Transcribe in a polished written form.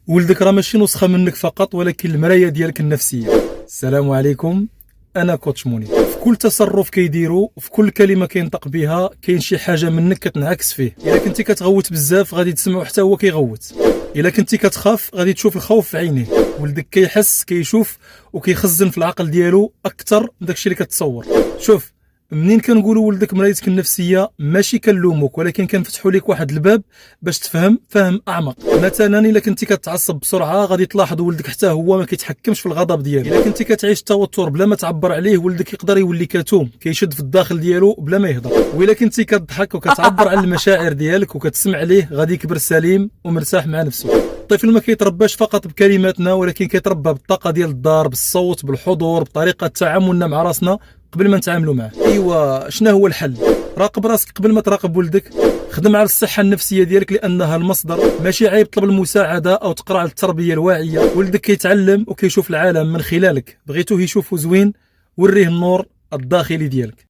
ولدك راه ماشي نسخة منك فقط، ولكن المراية ديالك النفسية. السلام عليكم، أنا كوتش موني. في كل تصرف كيديرو، في كل كلمة كينطق بها، كاين شي حاجة منك كتنعكس فيه. إلا كنتي كتغوت بزاف غادي تسمعو حتى هو كيغوت. إلا كنتي كتخاف غادي تشوف الخوف في عينيه. ولدك كيحس، كيشوف وكيخزن في العقل ديالو أكثر من داكشي اللي كتصور. شوف، منين كنقولوا ولدك مرايتك النفسيه ماشي كنلوموك، ولكن كنفتحوا لك واحد الباب باش تفهم فهم اعمق. مثلا الا كنتي كتعصب بسرعه غادي تلاحظ ولدك حتى هو ما كيتحكمش في الغضب ديالو. الا كنتي كتعيش التوتر بلا ما تعبر عليه، ولدك يقدر يولي كتوم كيشد في الداخل ديالو بلا ما يهضر. والا كنتي كتضحك وكتعبر على المشاعر ديالك وكتسمع ليه، غادي يكبر سليم ومرتاح مع نفسه. الطفل ما كيترباش فقط بكلماتنا، ولكن كيتربى بالطاقه ديال الدار، بالصوت، بالحضور، بطريقه تعاملنا مع راسنا قبل ما نتعاملوا معه. ايوا، شنو هو الحل؟ راقب راسك قبل ما تراقب ولدك. خدم على الصحه النفسيه ديالك لانها المصدر. ماشي عيب طلب المساعده او تقرا على التربيه الواعيه. ولدك كيتعلم وكيشوف العالم من خلالك. بغيتوه يشوفه زوين، وريه النور الداخلي ديالك.